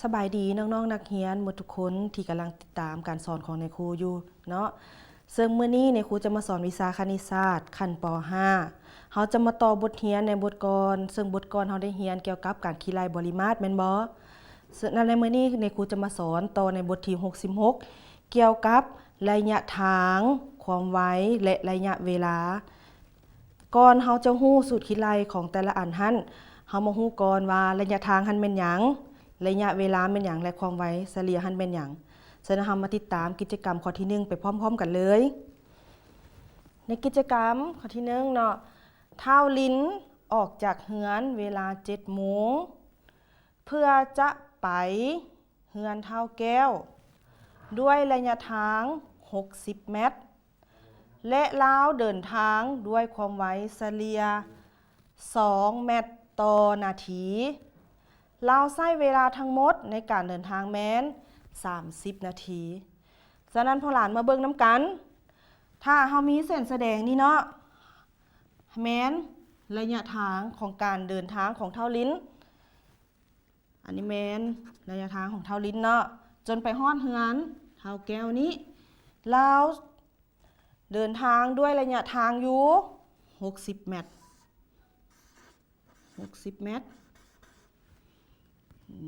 สบายดีน้องๆนักเรียนหมดทุกคนที่กำลังติดตามการสอนของในครูอยู่เนาะซึ่งมื้อนี้ในครูจะมาสอนวิชาคณิตศาสตร์ขั้นป .5 เราจะมาต่อบทเรียนในบทกลอนซึ่งบทกลอนเราได้เรียนเกี่ยวกับการคีไลบริมาตรแม่นบ่ซึ่งในมื้อนี้ในครูจะมาสอนต่อในบทที่66เกี่ยวกับระยะทางความไวและระยะเวลาก่อนเราจะฮู้สูตรคีไลของแต่ละอันหั่นเฮามาฮู้ก่อนว่าระยะทางหั่นแม่นหยังระยะเวลาเป็นอย่างและความไวเฉลี่ยหันเป็นอย่างฉะนั้นเรามาติดตามกิจกรรมข้อที่1ไปพร้อมๆกันเลยในกิจกรรมข้อที่1เนาะเท้าลิ้นออกจากเฮือนเวลา 7 โมงเพื่อจะไปเฮือนเท้าแก้วด้วยระยะทาง60 เมตรและลาวเดินทางด้วยความไวเฉลี่ย2 เมตรต่อนาทีเราใช้เวลาทั้งหมดในการเดินทางแม้น30 นาทีฉะนั้นพอหลานมาเบิ่งน้ำกันถ้าเฮามีเส้นแสดงนี่เนาะแม้นระยะทางของการเดินทางของเท้าลิ้นอันนี้แม้นระยะทางของเท้าลิ้นเนาะจนไปฮอดเฮือนเท้าแก้วนี้เราเดินทางด้วยระยะทางอยู่60 เมตร60 เมตร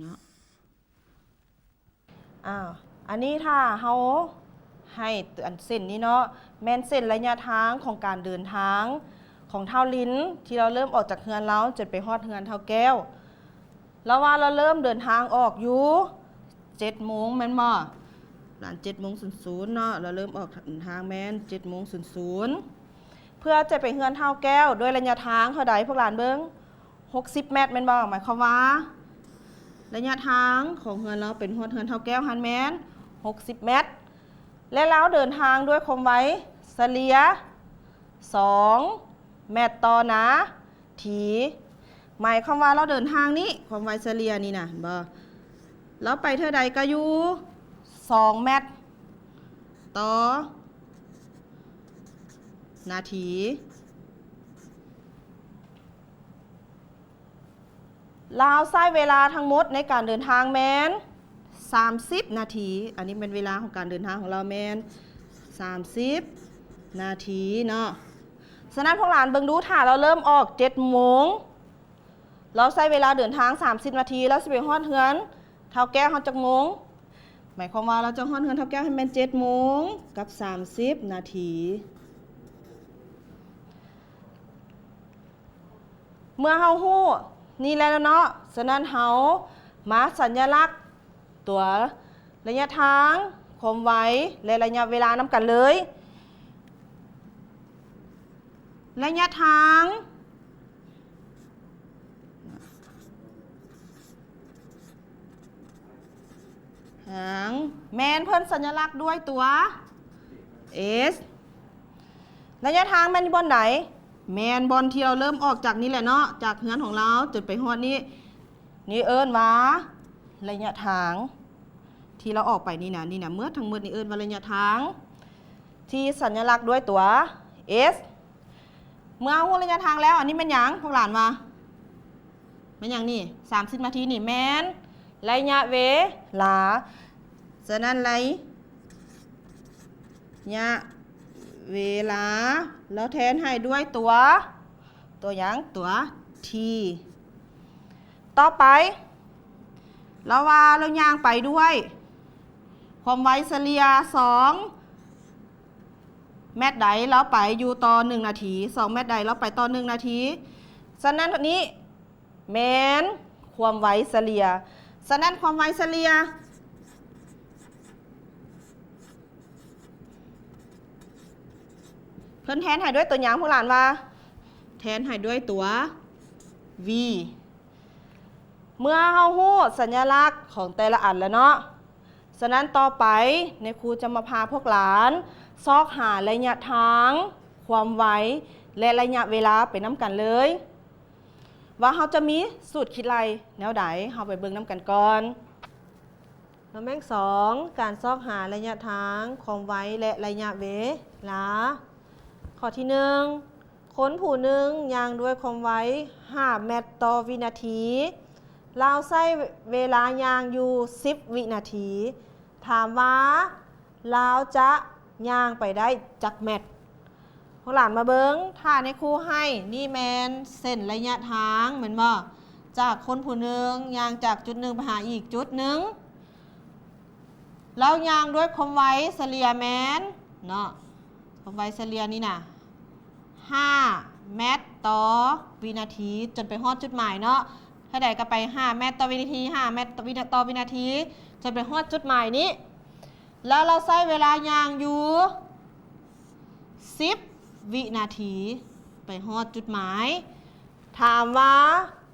เนาะอันนี้ถ้าเฮาให้อันเส้นนี้เนาะแม่นเส้นระยะทางของการเดินทางของเท้าลิ้นที่เราเริ่มออกจากเฮือนเราจนไปฮอดเฮือนเท้าแก้วแล้วว่าเราเริ่มเดินทางออกอยู่7 โมงแม่นบ่หลาน7 โมง 00เนาะเราเริ่มออกทางแม่น7 โมง 00เพื่อจะไปเฮือนเท้าแก้วด้วยระยะทางเท่าใดพวกหลานเบิ่ง60 เมตรแม่นบ่หมายความว่าระยะทางของเฮือนเราเป็นฮอดเฮือนเท้าแก้วหันแม่น60 เมตรและเราเดินทางด้วยความไวเฉลี่ย2 เมตรต่อนาทีหมายความว่าเราเดินทางนี้ความไวเฉลี่ยนี่นะบ่เราไปเท่าใดก็อยู่2 เมตรต่อนาทีลาวใช้เวลาทั้งหมดในการเดินทางแม้น30 นาทีอันนี้เป็นเวลาของการเดินทางของเราแม้น30 นาทีเนาะฉะนั้นพวกหลานเบิ่งดูถ้าเราเริ่มออก7 โมงเราใช้เวลาเดินทาง30 นาทีแล้วสิไปฮอดเฮือนเท้าแก้วฮอดจักโมงหมายความว่าเราจะฮอดเฮือนเท้าแก้วให้แม่น7 โมงกับ30 นาทีเมื่อเฮาฮู้นี่แล้วเนาะฉะนั้นเฮามาสัญลักษณ์ตัวระยะทางความไวและระยะเวลานำกันเลยระยะทางแมนเพิ่นสัญลักษณ์ด้วยตัว S ระยะทางแมนบอลไหนแมนบอลที่เราเริ่มออกจากนี้แหละเนาะจากเฮือนของเราจนไปฮอดนี้นี่เอิ้นว่าระยะทางที่เราออกไปนี่นะเมื่อทั้งหมดนี่เอิ้นว่าระยะทางที่สัญลักษณ์ด้วยตัว S เมื่อฮู้ระยะทางแล้วอันนี้เป็นหยังพวกหลานว่าเป็นหยังนี่30 นาทีนี่แมนระยะเวลาฉะนั้นระยะเวลาแล้วแทนให้ด้วยตัวหยังตัว T ต่อไปเราว่าเราย่างไปด้วยความไวเฉลี่ย2 เมตรใดเราไปอยู่ต่อ1 นาที2 เมตรใดเราไปต่อ1 นาทีฉะนั้นนี้แม้นความไวเฉลี่ยฉะนั้นความไวเฉลี่ยเพิ่นแทนให้ด้วยตัวหยังพวกหลานว่าแทนให้ด้วยตัว V เมื่อเฮาฮู้สัญลักษณ์ของแต่ละอันแล้วเนาะฉะนั้นต่อไปในครูจะมาพาพวกหลานซอกหาระยะทางความไวและระยะเวลาไปน้ำกันเลยว่าเฮาจะมีสูตรคิดไรแนวใดเฮาไปเบิ่งน้ำกันก่อนลำแบ่ง2การซอกหาระยะทางความไวและระยะเวลาข้อที่1คนผู้หนึ่งย่างด้วยความไว5 เมตรต่อวินาที เราใช้เวลายางอยู่10วินาทีถามว่าเราจะย่างไปได้จักแมตรพวกหลานมาเบิ้งถ้าในครูให้นี่แมนเส้นระยะทางเหมือนบ่จากคนผู้หนึ่งย่างจากจุดหนึ่งไปหาอีกจุดหนึ่งแล้วย่างด้วยความไวเฉลี่ยแมนเนาะความไวเฉลี่ยนี่นะ5 เมตรต่อวินาทีจนไปฮอดจุดหมายเนาะถ้าใดก็ไป5 เมตรต่อวินาที5 เมตรต่อวินาทีจนไปฮอดจุดหมายนี้แล้วเราใช้เวลาย่างอยู่10 วินาทีไปฮอดจุดหมายถามว่า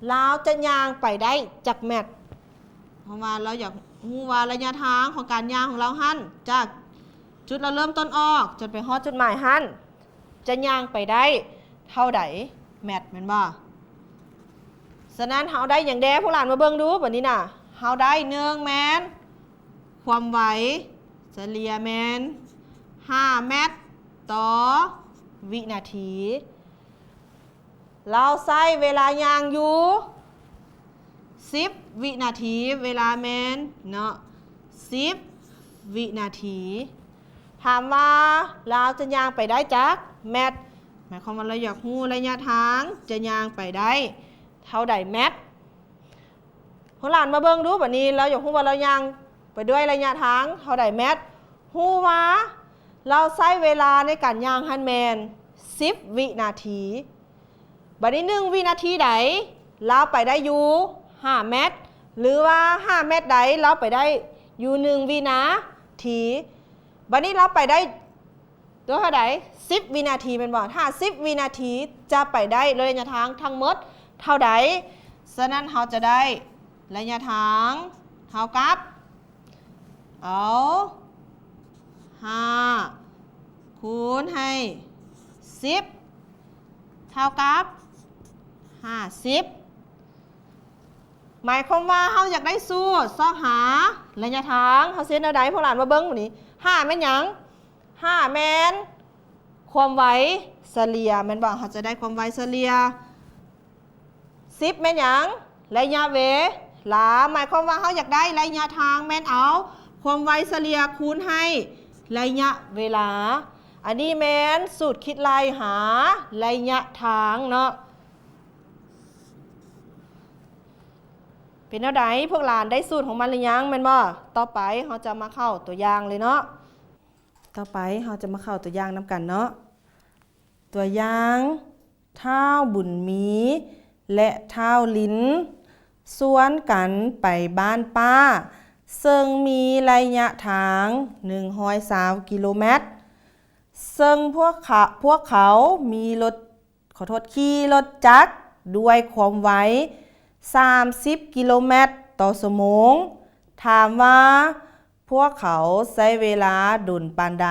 เราจะย่างไปได้จักแมตรเพราะว่าเราอยากรู้ว่าระยะทางของการย่างของเราหั่นจากจุดเราเริ่มต้นออกจนไปฮอดจุดหมายหั่นจะย่างไปได้เท่าใดแมตรแม่นบ่ฉะนั้นเฮาได้อย่างแดพวกหลานมาเบิ่งดูบัดนี้น่ะเฮาได้1แมนความไวเฉลี่ยแมน5 เมตรต่อวินาทีเราใช้เวลายางอยู่10 วินาทีเวลาแมนเนาะ10 วินาทีถามว่าเราจะย่างไปได้จักแมตรหมายความว่าเราอยากรู้ระยะทางจะย่างไปได้เท่าใดแมตรพวกหลานมาเบิ่งดูบัดนี้เราอยากรู้ว่าเราย่างไปด้วยระยะทางเท่าใดแมตรรู้ว่าเราใช้เวลาในการย่างหันแมน10 วินาทีบัดนี้1 วินาทีใดเราไปได้อยู่5 เมตรหรือว่า5 เมตรใดเราไปได้อยู่1 วินาทีบัดนี้เราไปได้ด้วยเท่าใด10 วินาทีเป็นบ่ถ้า10 วินาทีจะไปได้ระยะทางทั้งหมดเท่าใดฉะนั้นเราจะได้ระยะทางเท่ากับเอา5คูณให้10เท่ากับ50หมายความว่าเราอยากได้สูตรซอกหาระยะทางเราเส้นเอาใดพวกหลานมาเบิ้งวันนี้5แม่นหยัง5แม่นความไวเฉลี่ยแม่นบ่เราจะได้ความไวเฉลี่ย10แม่นหยังระยะเวลาหมายความว่าเราอยากได้ระยะทางแม่นเอาความไวเฉลี่ยคูณให้ระยะเวลาอันนี้แม่นสูตรคิดไล่หาระยะทางเนาะเป็นเท่าใดพวกหลานได้สูตรของมันหรือยังแม่นบ่ต่อไปเราจะมาเข้าตัวอย่างเลยเนาะต่อไปเราจะมาเข้าตัวอย่างนำกันเนาะตัวอย่างเท้าบุญมีและเท้าลิ้นสวนกันไปบ้านป้าซึ่งมีระยะทาง120 กิโลเมตรซึ่งพวกเขามีขี่รถจักรด้วยความไว30 กิโลเมตรต่อชั่วโมงถามว่าพวกเขาใช้เวลาดุลปานใด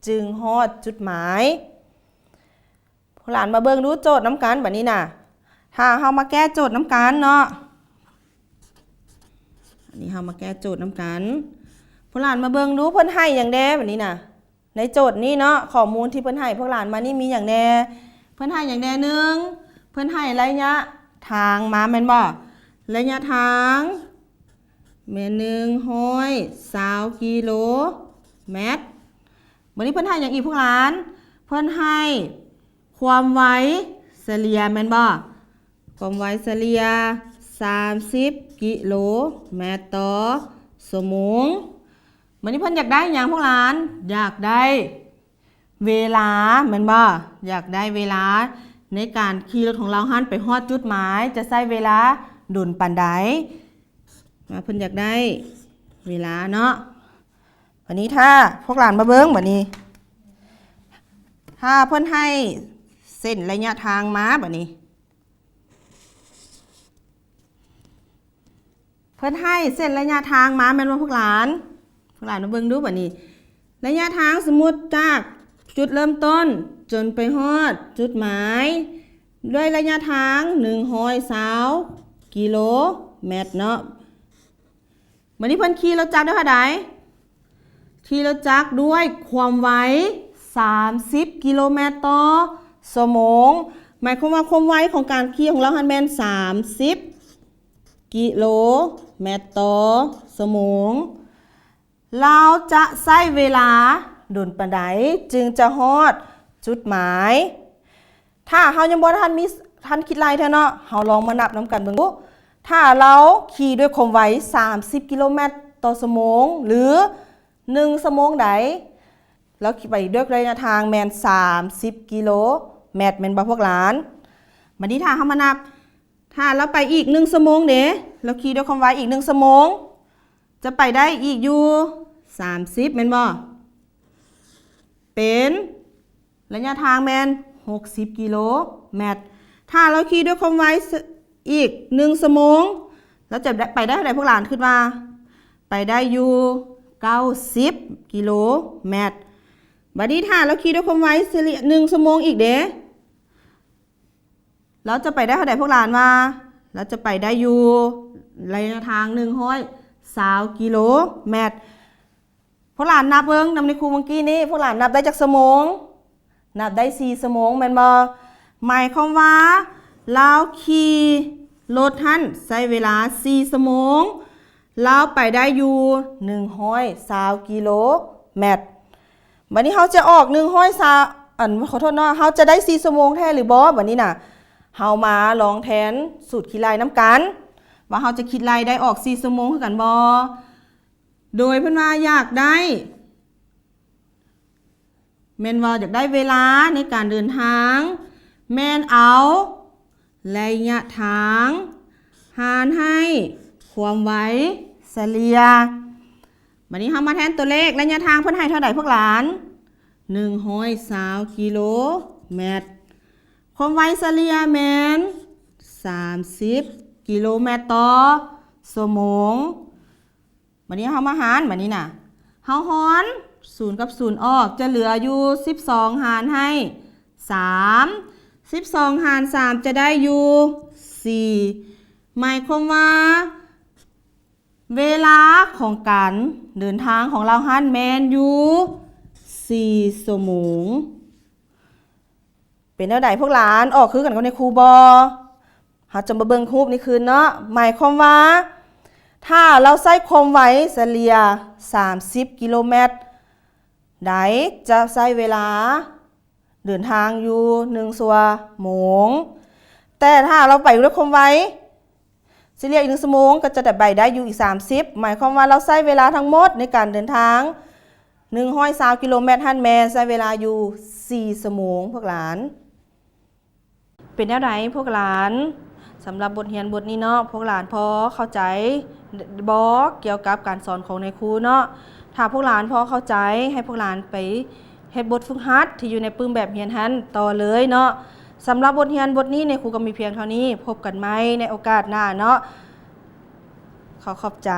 จึงฮอดจุดหมายพวกหลานมาเบิ่งดูโจทย์น้ำกันแบบนี้น่ะถ้าเฮามาแก้โจทย์น้ำกันเนาะอันนี้เฮามาแก้โจทย์น้ำกันพวกหลานมาเบิ่งดูเพิ่นให้อย่างแน่แบบนี้น่ะในโจทย์นี้เนาะข้อมูลที่เพิ่นให้พวกหลานมานี่มีอย่างแน่เพิ่นให้อย่างแน่หนึ่งเพิ่นให้ระยะทางมาแม่นบ่ระยะทางแม่น120 กิโลเมตรวันนี้เพิ่นให้อย่างอีกพวกหลานเพิ่นให้ความไวเฉลี่ยแม่นบ่ความไวเฉลี่ย30 กิโลเมตรต่อชั่วโมงวันนี้เพิ่นอยากได้อย่างพวกหลานอยากได้เวลาแม่นบ่อยากได้เวลาในการขี่รถของเราหันไปฮอดจุดหมายจะใช้เวลาดุลปานใดมาเพิ่นอยากได้เวลาเนาะวันนี้ถ้าพวกหลานมาเบิ่งบัดนี้ถ้าเพิ่นให้เส้นระยะทางมาบัดนี้เพิ่นให้เส้นระยะทางมาแม่นบ่พวกหลานมาเบิ่งดูบัดนี้ระยะทางสมมุติจากจุดเริ่มต้นจนไปฮอดจุดหมายด้วยระยะทาง120 กิโลเมตรเนาะวันนี้เพิ่นขี่รถจักรได้เท่าใดขี่รถจักรด้วยความไว30 กิโลเมตรต่อชั่วโมงหมายความว่าความไวของการขี่ของเราหันแม่น30 กิโลเมตรต่อชั่วโมงเราจะใช้เวลาโดนปานใดจึงจะฮอดจุดหมายถ้าเฮายังบ่ทันคิดไล่แท้เนาะเฮาลองมานับนํกันเบิ่งดูถ้าเราขี่ด้วยความไว30กิโลเมตรต่อชั่วโมงหรือ1ชั่วโมงใดแล้วขี่ไปด้วยระยะทางแม่น30กิโลเมตรแม่นบ่พวกหลานบัดนี้ถ้าเฮามานับถ้าเราไปอีก1ชั่วโมงเด้เราขี่ด้วยความไวอีก1ชั่วโมงจะไปได้อีกอยู่30แม่นบ่เป็นระยะทางแม่น60กิโลเมตรถ้าเราขี่ด้วยความไวอีก1ชั่วโมงแล้วจะไปได้เท่าไหร่พวกหลานคิดว่าไปได้อยู่90กิโลเมตรบัดนี้ถ้าเราขี่ด้วยความไว1ชั่วโมงอีกเด้เราจะไปได้เท่าไหร่พวกหลานว่าเราจะไปได้อยู่ระยะทาง120กิโลเมตรพวกหลานนับเบิ่งนำในครูเมื่อกี้นี้พวกหลานนับได้จักชั่วโมงนับได้4ชั่วโมงแม่นบ่หมายความว่าเราขี่รถท่านใช้เวลา4ชั่วโมงเราไปได้อยู่120กิโลเมตรบัดนี้เราจะออกขอโทษเนาะเราจะได้4ชั่วโมงแท้หรือบ่บัดนี้น่ะเฮามาลองแทนสูตรคิดไล่น้ำกันว่าเฮาจะคิดไล่ได้ออก4ชั่วโมงคือกันบ่โดยเพิ่นว่าอยากได้แม่นว่าอยากได้เวลาในการเดินทางแม่นเอาระยะทางหารให้ความไวเฉลี่ยบัดนี้เฮามาแทนตัวเลขระยะทางเพิ่นให้เท่าใดพวกหลาน120กิโลเมตรความไวเฉลี่ยแม่น30กิโลเมตรต่อชั่วโมงบัดนี้เฮามาหารบัดนี้น่ะเฮาหาร0กับ0ออกจะเหลืออยู่12หารให้3 12หาร3จะได้อยู่4หมายความว่าเวลาของการเดินทางของเราหันแม่นอยู่4ชั่วโมงเป็นแนวใดพวกหลานออกคือกันกับในครูบ่เฮาจะมาเบิ่งรูปนี้คืนเนาะหมายความว่าถ้าเราใช้ความไวเฉลี่ย30กิโลเมตรใดจะใช้เวลาเดินทางอยู่1ชั่วโมงแต่ถ้าเราไปด้วยความไวเฉลี่ยอีก1ชั่วโมงก็จะได้อยู่อีก30หมายความว่าเราใช้เวลาทั้งหมดในการเดินทาง120กิโลเมตรหันแม่ใช้เวลาอยู่4ชั่วโมงพวกหลานเป็นแนวใดพวกหลานสำหรับบทเรียนบทนี้เนาะพวกหลานพอเข้าใจบ่เกี่ยวกับการสอนของในครูเนาะถ้าพวกหลานพอเข้าใจให้พวกหลานไปเฮ็ดบทฝึกหัดที่อยู่ในปึ้งแบบเรียนหันต่อเลยเนาะสำหรับบทเรียนบทนี้ในครูก็มีเพียงเท่านี้พบกันใหม่ในโอกาสหน้าเนาะขอบใจ